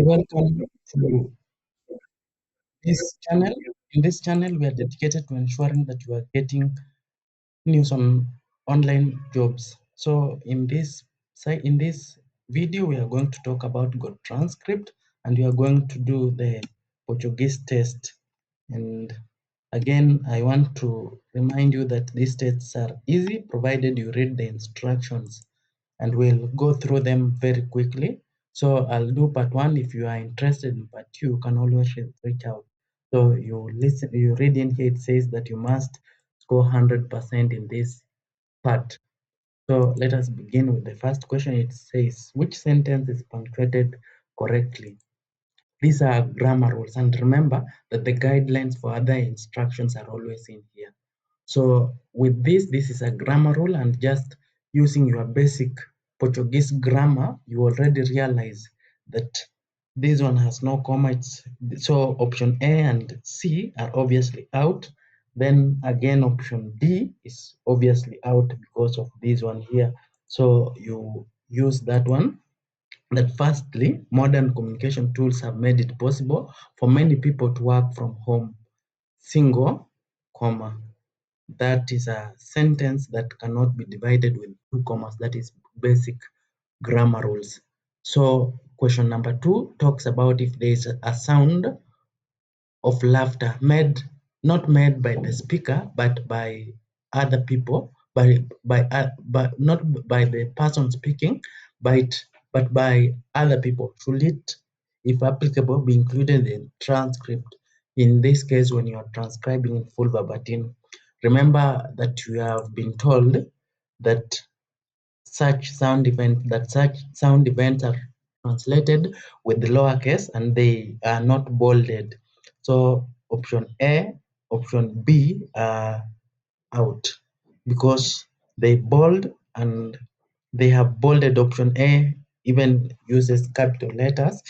Welcome to this channel. In this channel, we are dedicated to ensuring that you are getting news on online jobs. So in this video, we are going to talk about Go transcript, and we are going to do the Portuguese test. And again, I want to remind you that these tests are easy provided you read the instructions, and we'll go through them very quickly. So I'll do part one. If you are interested in part two, you can always reach out. So you read in here, it says that you must score 100% in this part. So let us begin with the first question. It says, which sentence is punctuated correctly? These are grammar rules, and remember that the guidelines for other instructions are always in here. So with this is a grammar rule, and just using your basic Portuguese grammar, you already realize that this one has no comma. So option A and C are obviously out. Then again, option D is obviously out because of this one here. So you use that one. That firstly, modern communication tools have made it possible for many people to work from home. Single, comma. That is a sentence that cannot be divided with two commas. That is basic grammar rules. So question number 2 talks about if there is a sound of laughter not made by the speaker but by other people, but not by the person speaking, but by other people. Should it, if applicable, be included in transcript? In this case, when you are transcribing in full verbatim, remember that you have been told that such sound events are translated with the lowercase and they are not bolded. So option A, option B are out because they bold, and they have bolded. Option A even uses capital letters.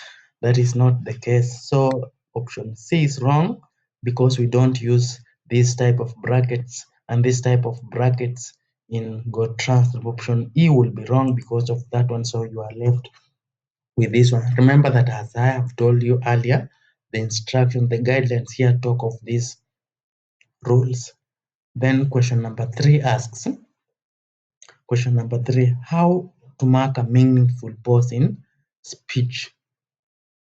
That is not the case. So option C is wrong because we don't use this type of brackets and this type of brackets in Go transcript. Option E will be wrong because of that one. So you are left with this one. Remember that, as I have told you earlier, the instruction, the guidelines here talk of these rules. Then question number 3 asks, how to mark a meaningful pause in speech?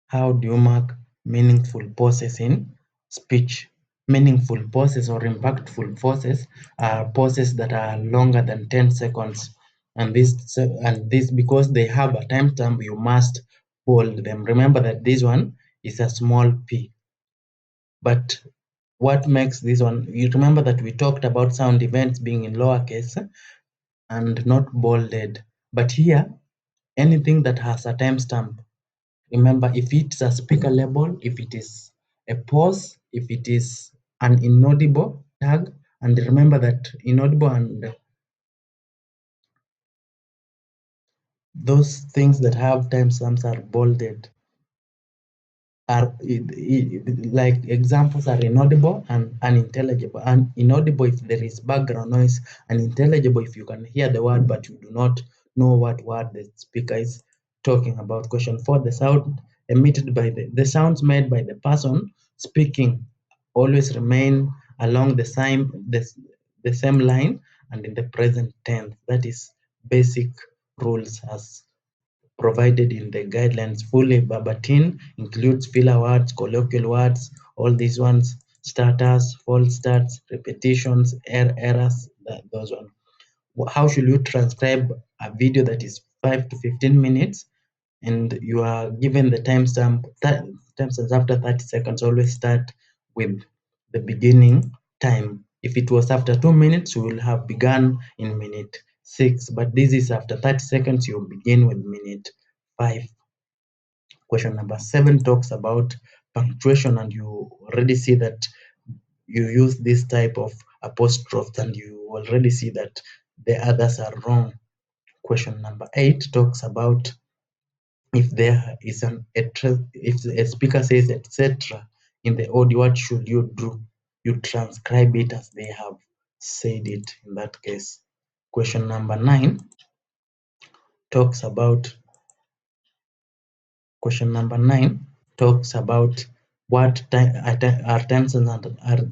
How do you mark meaningful pauses in speech? Meaningful pauses or impactful pauses are pauses that are longer than 10 seconds. And this because they have a timestamp, you must bold them. Remember that this one is a small p. But what makes this one, you remember that we talked about sound events being in lowercase and not bolded. But here, anything that has a timestamp, remember, if it's a speaker label, if it is a pause, if it is an inaudible tag, and remember that inaudible and those things that have timestamps are bolded. Like examples are inaudible and unintelligible. And inaudible if there is background noise, and intelligible if you can hear the word but you do not know what word the speaker is talking about. Question 4, the sound emitted by the sounds made by the person speaking always remain along the same line and in the present tense. That is basic rules as provided in the guidelines. Fully verbatim includes filler words, colloquial words, all these ones, starters, false starts, repetitions, errors, those ones. How should you transcribe a video that is 5 to 15 minutes and you are given the timestamp after 30 seconds? Always start with the beginning time. If it was after 2 minutes, you will have begun in minute 6, but this is after 30 seconds, you begin with minute 5. Question number 7 talks about punctuation, and you already see that you use this type of apostrophe, and you already see that the others are wrong. Question number 8 talks about if there is if a speaker says etc. in the audio, what should you do? You transcribe it as they have said it in that case. Question number 9 talks about Question number 9 talks about what are times and are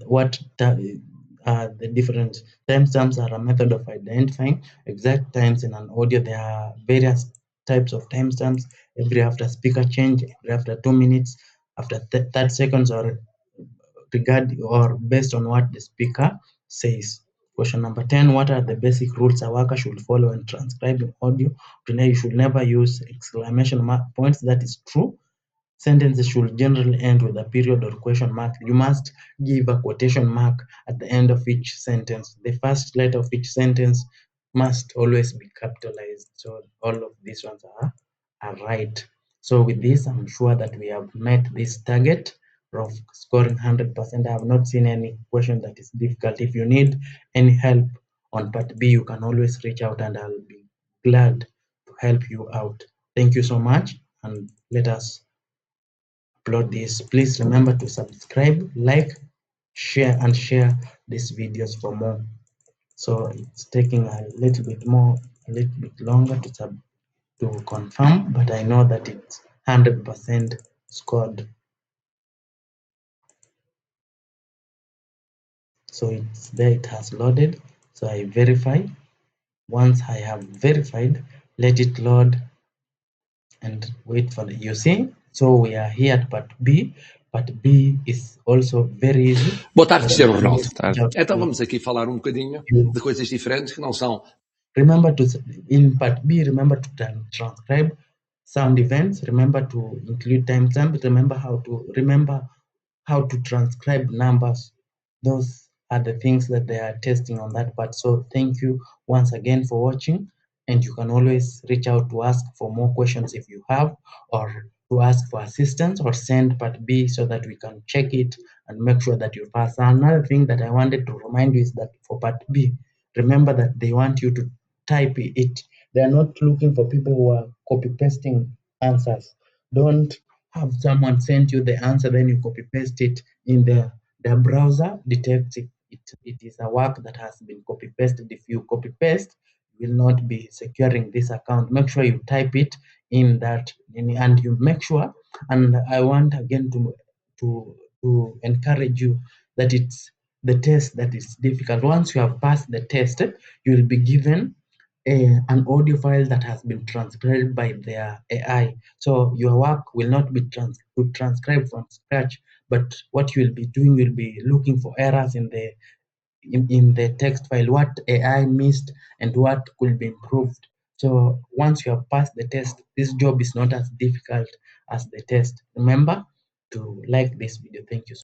what are the different timestamps are a method of identifying exact times in an audio. There are various types of timestamps every after speaker change, every after 2 minutes, after 30 seconds, or based on what the speaker says. Question number 10, what are the basic rules a worker should follow when transcribing audio? Today, you should never use exclamation mark points. That is true. Sentences should generally end with a period or question mark. You must give a quotation mark at the end of each sentence. The first letter of each sentence must always be capitalized. So all of these ones are right. So with this, I'm sure that we have met this target of scoring 100%. I have not seen any question that is difficult. If you need any help on part B, you can always reach out and I'll be glad to help you out. Thank you so much, and let us upload this. Please remember to subscribe, like, share, and share these videos for more. So it's taking a little bit longer to confirm, but I know that it's 100% scored. So it's there, it has loaded. So I verify. Once I have verified, let it load and wait for the, you see. So we are here at part B. Part B is also very easy. Boa tarde, Cristiano Ronaldo. Então vamos aqui falar um bocadinho de coisas diferentes que não são. Remember to, in part B, remember to transcribe sound events. Remember to include timestamp. Remember how to transcribe numbers. Those are the things that they are testing on that part. So thank you once again for watching, and you can always reach out to ask for more questions if you have, or to ask for assistance, or send part B so that we can check it and make sure that you pass. Another thing that I wanted to remind you is that for part B, remember that they want you to type it. They are not looking for people who are copy pasting answers. Don't have someone send you the answer, then you copy paste it in the browser detects it. It is a work that has been copy pasted. If you copy paste, you will not be securing this account. Make sure you type it in that, and you make sure. And I want again to encourage you that it's the test that is difficult. Once you have passed the test, you will be given an audio file that has been transcribed by their AI. So your work will not be transcribed from scratch, but what you will be doing, you'll be looking for errors in the text file, what AI missed and what could be improved. So once you have passed the test, this job is not as difficult as the test. Remember to like this video. Thank you.